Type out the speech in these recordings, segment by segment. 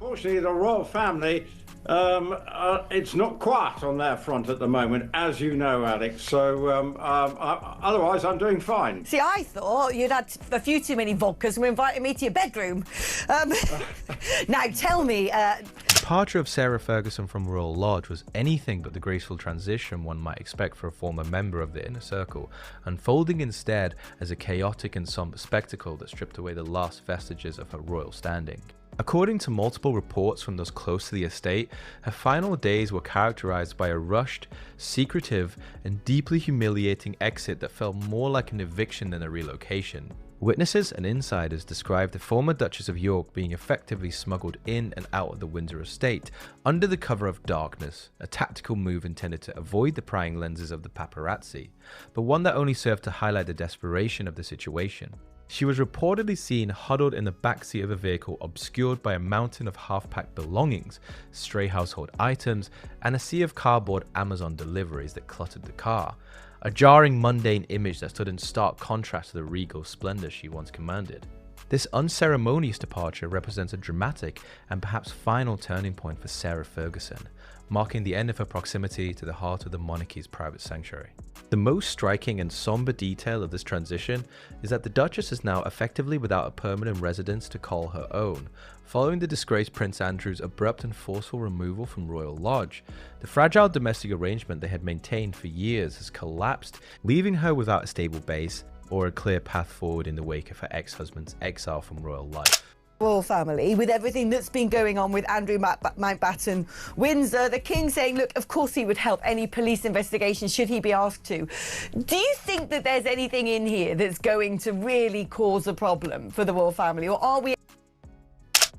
Unfortunately, the royal family, it's not quiet on their front at the moment, as you know, Alex. So otherwise, I'm doing fine. See, I thought you'd had a few too many vodkas and were inviting me to your bedroom. Now, tell me... The departure of Sarah Ferguson from Royal Lodge was anything but the graceful transition one might expect for a former member of the inner circle, unfolding instead as a chaotic and somber spectacle that stripped away the last vestiges of her royal standing. According to multiple reports from those close to the estate, her final days were characterized by a rushed, secretive, and deeply humiliating exit that felt more like an eviction than a relocation. Witnesses and insiders described the former Duchess of York being effectively smuggled in and out of the Windsor estate under the cover of darkness, a tactical move intended to avoid the prying lenses of the paparazzi, but one that only served to highlight the desperation of the situation. She was reportedly seen huddled in the backseat of a vehicle obscured by a mountain of half-packed belongings, stray household items, and a sea of cardboard Amazon deliveries that cluttered the car. A jarring, mundane image that stood in stark contrast to the regal splendor she once commanded. This unceremonious departure represents a dramatic and perhaps final turning point for Sarah Ferguson, marking the end of her proximity to the heart of the monarchy's private sanctuary. The most striking and somber detail of this transition is that the Duchess is now effectively without a permanent residence to call her own. Following the disgraced Prince Andrew's abrupt and forceful removal from Royal Lodge, the fragile domestic arrangement they had maintained for years has collapsed, leaving her without a stable base or a clear path forward in the wake of her ex-husband's exile from royal life. Royal family, with everything that's been going on with Andrew Mountbatten, Windsor, the King saying, look, of course he would help any police investigation should he be asked to. Do you think that there's anything in here that's going to really cause a problem for the royal family, or are we...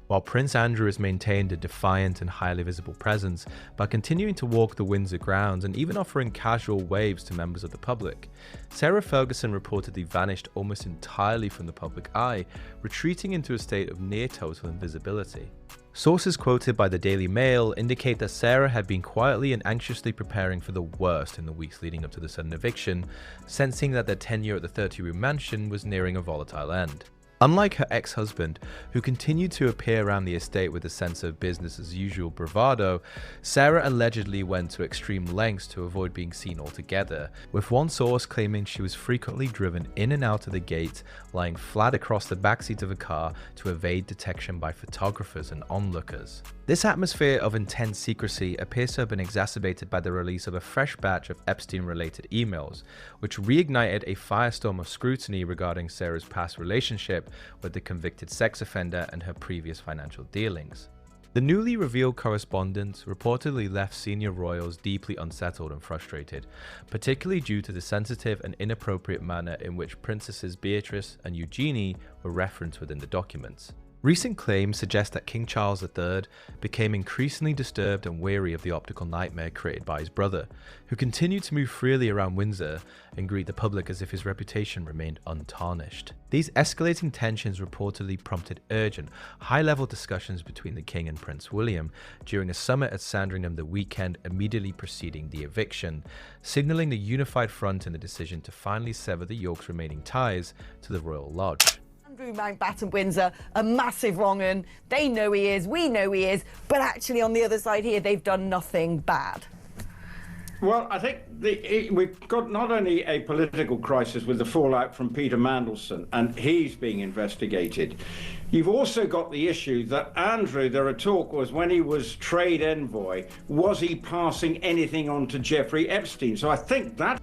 While Prince Andrew has maintained a defiant and highly visible presence by continuing to walk the Windsor grounds and even offering casual waves to members of the public, Sarah Ferguson reportedly vanished almost entirely from the public eye, retreating into a state of near total invisibility. Sources quoted by the Daily Mail indicate that Sarah had been quietly and anxiously preparing for the worst in the weeks leading up to the sudden eviction, sensing that their tenure at the 30-room mansion was nearing a volatile end. Unlike her ex-husband, who continued to appear around the estate with a sense of business-as-usual bravado, Sarah allegedly went to extreme lengths to avoid being seen altogether, with one source claiming she was frequently driven in and out of the gate, lying flat across the backseat of a car to evade detection by photographers and onlookers. This atmosphere of intense secrecy appears to have been exacerbated by the release of a fresh batch of Epstein-related emails, which reignited a firestorm of scrutiny regarding Sarah's past relationship with the convicted sex offender and her previous financial dealings. The newly revealed correspondence reportedly left senior royals deeply unsettled and frustrated, particularly due to the sensitive and inappropriate manner in which Princesses Beatrice and Eugenie were referenced within the documents. Recent claims suggest that King Charles III became increasingly disturbed and weary of the optical nightmare created by his brother, who continued to move freely around Windsor and greet the public as if his reputation remained untarnished. These escalating tensions reportedly prompted urgent, high-level discussions between the King and Prince William during a summit at Sandringham the weekend immediately preceding the eviction, signaling the unified front in the decision to finally sever the Yorks' remaining ties to the Royal Lodge. Andrew Mountbatten Windsor, a massive wrong 'un. They know he is, we know he is, but actually on the other side here, they've done nothing bad. Well, I think we've got not only a political crisis with the fallout from Peter Mandelson, and he's being investigated. You've also got the issue that Andrew, there a talk was when he was trade envoy, was he passing anything on to Jeffrey Epstein? So I think that...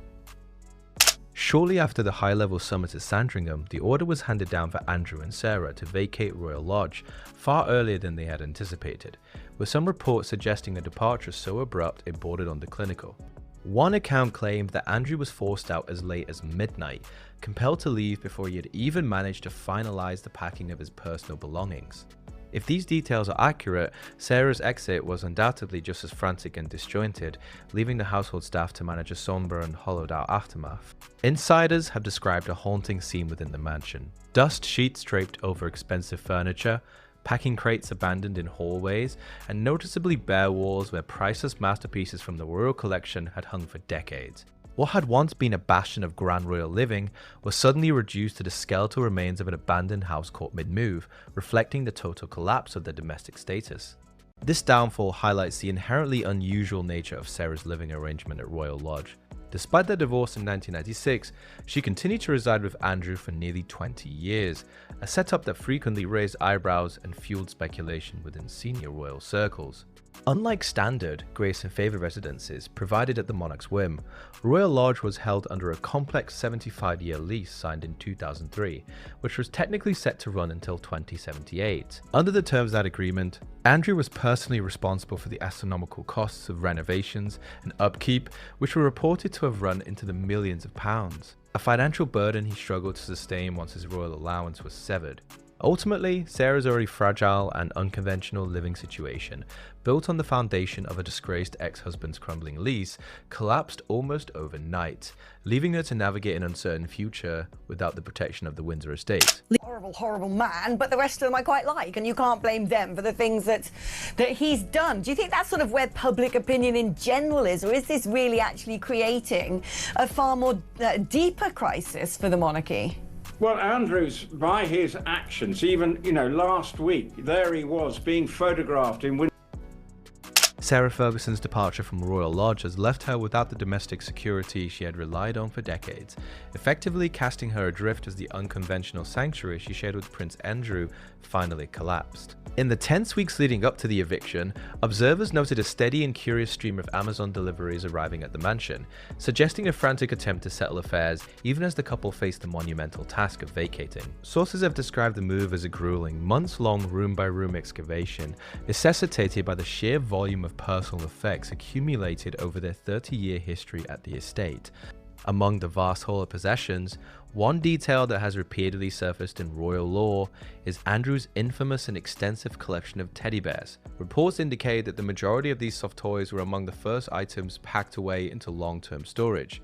Shortly after the high-level summit at Sandringham, the order was handed down for Andrew and Sarah to vacate Royal Lodge far earlier than they had anticipated, with some reports suggesting a departure so abrupt it bordered on the clinical. One account claimed that Andrew was forced out as late as midnight, compelled to leave before he had even managed to finalize the packing of his personal belongings. If these details are accurate, Sarah's exit was undoubtedly just as frantic and disjointed, leaving the household staff to manage a somber and hollowed-out aftermath. Insiders have described a haunting scene within the mansion. Dust sheets draped over expensive furniture, packing crates abandoned in hallways, and noticeably bare walls where priceless masterpieces from the royal collection had hung for decades. What had once been a bastion of grand royal living was suddenly reduced to the skeletal remains of an abandoned house caught mid-move, reflecting the total collapse of their domestic status. This downfall highlights the inherently unusual nature of Sarah's living arrangement at Royal Lodge. Despite their divorce in 1996, she continued to reside with Andrew for nearly 20 years, a setup that frequently raised eyebrows and fueled speculation within senior royal circles. Unlike standard grace and favour residences provided at the monarch's whim, Royal Lodge was held under a complex 75-year lease signed in 2003, which was technically set to run until 2078. Under the terms of that agreement, Andrew was personally responsible for the astronomical costs of renovations and upkeep, which were reported to have run into the millions of pounds, a financial burden he struggled to sustain once his royal allowance was severed. Ultimately, Sarah's already fragile and unconventional living situation, built on the foundation of a disgraced ex-husband's crumbling lease, collapsed almost overnight, leaving her to navigate an uncertain future without the protection of the Windsor estate. Horrible, horrible man, but the rest of them I quite like, and you can't blame them for the things that he's done. Do you think that's sort of where public opinion in general is, or is this really actually creating a far more deeper crisis for the monarchy? Well, Andrews, by his actions, even, last week, there he was being photographed in Sarah Ferguson's departure from Royal Lodge has left her without the domestic security she had relied on for decades, effectively casting her adrift as the unconventional sanctuary she shared with Prince Andrew finally collapsed. In the tense weeks leading up to the eviction, observers noted a steady and curious stream of Amazon deliveries arriving at the mansion, suggesting a frantic attempt to settle affairs even as the couple faced the monumental task of vacating. Sources have described the move as a grueling, months-long room-by-room excavation, necessitated by the sheer volume of personal effects accumulated over their 30-year history at the estate. Among the vast haul of possessions, one detail that has repeatedly surfaced in royal lore is Andrew's infamous and extensive collection of teddy bears. Reports indicate that the majority of these soft toys were among the first items packed away into long-term storage,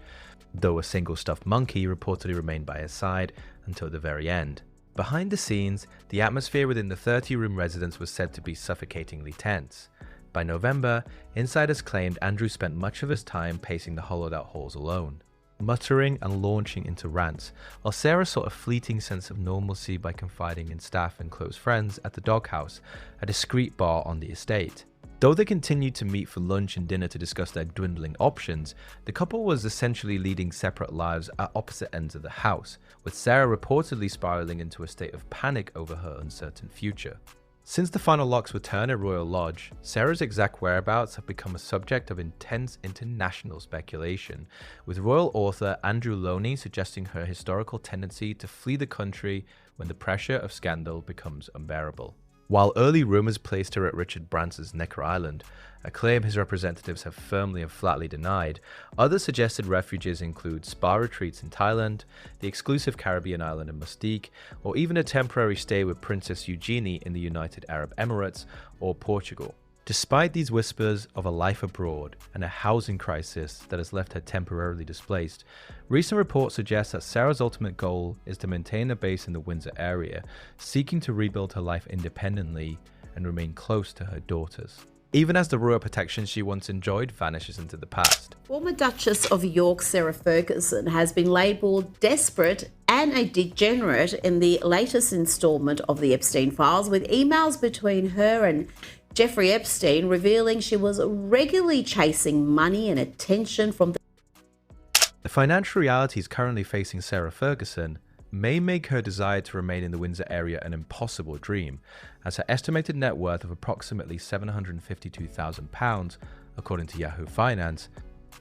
though a single stuffed monkey reportedly remained by his side until the very end. Behind the scenes, the atmosphere within the 30-room residence was said to be suffocatingly tense. By November, insiders claimed Andrew spent much of his time pacing the hollowed-out halls alone, muttering and launching into rants, while Sarah sought a fleeting sense of normalcy by confiding in staff and close friends at the Doghouse, a discreet bar on the estate. Though they continued to meet for lunch and dinner to discuss their dwindling options, the couple was essentially leading separate lives at opposite ends of the house, with Sarah reportedly spiraling into a state of panic over her uncertain future. Since the final locks were turned at Royal Lodge, Sarah's exact whereabouts have become a subject of intense international speculation, with royal author Andrew Loney suggesting her historical tendency to flee the country when the pressure of scandal becomes unbearable. While early rumours placed her at Richard Branson's Necker Island, a claim his representatives have firmly and flatly denied, other suggested refuges include spa retreats in Thailand, the exclusive Caribbean island of Mustique, or even a temporary stay with Princess Eugenie in the United Arab Emirates or Portugal. Despite these whispers of a life abroad and a housing crisis that has left her temporarily displaced, recent reports suggest that Sarah's ultimate goal is to maintain a base in the Windsor area, seeking to rebuild her life independently and remain close to her daughters, even as the royal protection she once enjoyed vanishes into the past. Former Duchess of York Sarah Ferguson has been labelled desperate and a degenerate in the latest instalment of the Epstein files, with emails between her and Jeffrey Epstein revealing she was regularly chasing money and attention from the financial realities currently facing Sarah Ferguson may make her desire to remain in the Windsor area an impossible dream, as her estimated net worth of approximately £752,000, according to Yahoo Finance,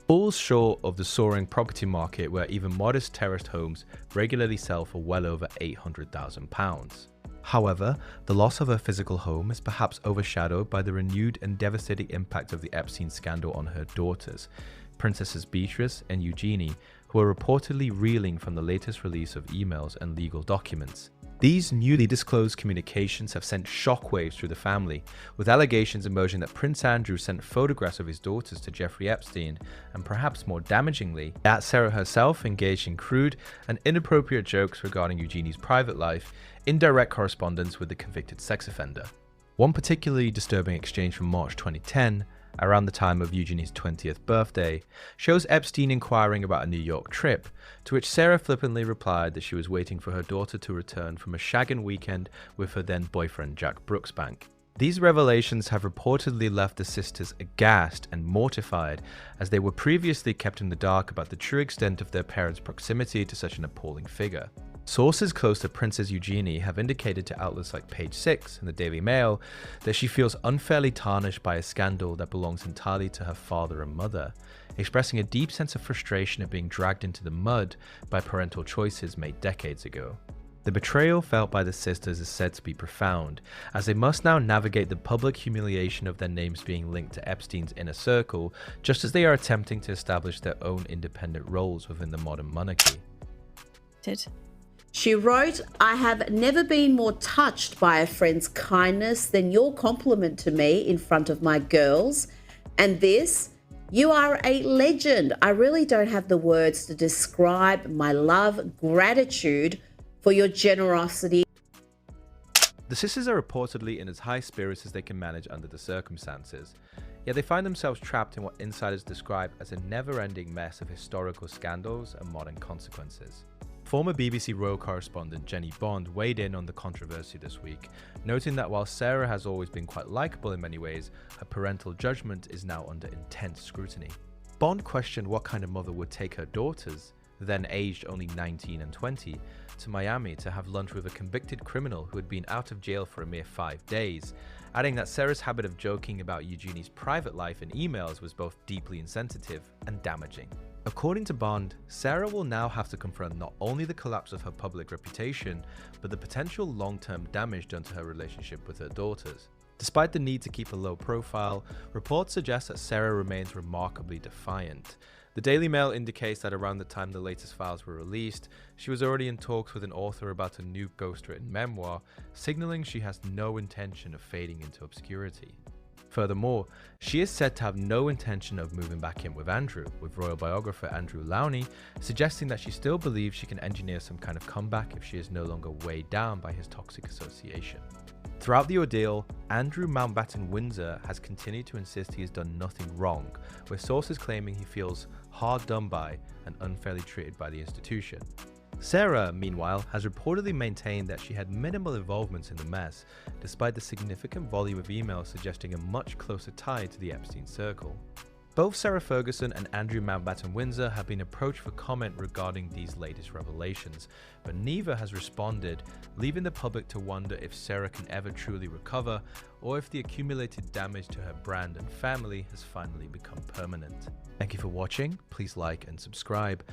falls short of the soaring property market where even modest terraced homes regularly sell for well over £800,000. However, the loss of her physical home is perhaps overshadowed by the renewed and devastating impact of the Epstein scandal on her daughters, Princesses Beatrice and Eugenie, who are reportedly reeling from the latest release of emails and legal documents. These newly disclosed communications have sent shockwaves through the family, with allegations emerging that Prince Andrew sent photographs of his daughters to Jeffrey Epstein, and perhaps more damagingly, that Sarah herself engaged in crude and inappropriate jokes regarding Eugenie's private life in direct correspondence with the convicted sex offender. One particularly disturbing exchange from March 2010 around the time of Eugenie's 20th birthday, shows Epstein inquiring about a New York trip, to which Sarah flippantly replied that she was waiting for her daughter to return from a shagging weekend with her then boyfriend Jack Brooksbank. These revelations have reportedly left the sisters aghast and mortified, as they were previously kept in the dark about the true extent of their parents' proximity to such an appalling figure. Sources close to Princess Eugenie have indicated to outlets like Page 6 and the Daily Mail that she feels unfairly tarnished by a scandal that belongs entirely to her father and mother, expressing a deep sense of frustration at being dragged into the mud by parental choices made decades ago. The betrayal felt by the sisters is said to be profound, as they must now navigate the public humiliation of their names being linked to Epstein's inner circle, just as they are attempting to establish their own independent roles within the modern monarchy. She wrote, "I have never been more touched by a friend's kindness than your compliment to me in front of my girls. And this, you are a legend. I really don't have the words to describe my love, gratitude for your generosity." The sisters are reportedly in as high spirits as they can manage under the circumstances, yet they find themselves trapped in what insiders describe as a never-ending mess of historical scandals and modern consequences. Former BBC royal correspondent Jenny Bond weighed in on the controversy this week, noting that while Sarah has always been quite likeable in many ways, her parental judgment is now under intense scrutiny. Bond questioned what kind of mother would take her daughters, then aged only 19 and 20, to Miami to have lunch with a convicted criminal who had been out of jail for a mere 5 days, adding that Sarah's habit of joking about Eugenie's private life in emails was both deeply insensitive and damaging. According to Bond, Sarah will now have to confront not only the collapse of her public reputation, but the potential long-term damage done to her relationship with her daughters. Despite the need to keep a low profile, reports suggest that Sarah remains remarkably defiant. The Daily Mail indicates that around the time the latest files were released, she was already in talks with an author about a new ghostwritten memoir, signaling she has no intention of fading into obscurity. Furthermore, she is said to have no intention of moving back in with Andrew, with royal biographer Andrew Lowney suggesting that she still believes she can engineer some kind of comeback if she is no longer weighed down by his toxic association. Throughout the ordeal, Andrew Mountbatten Windsor has continued to insist he has done nothing wrong, with sources claiming he feels hard done by and unfairly treated by the institution. Sarah, meanwhile, has reportedly maintained that she had minimal involvement in the mess, despite the significant volume of emails suggesting a much closer tie to the Epstein circle. Both Sarah Ferguson and Andrew Mountbatten Windsor have been approached for comment regarding these latest revelations, but neither has responded, leaving the public to wonder if Sarah can ever truly recover, or if the accumulated damage to her brand and family has finally become permanent. Thank you for watching, please like and subscribe.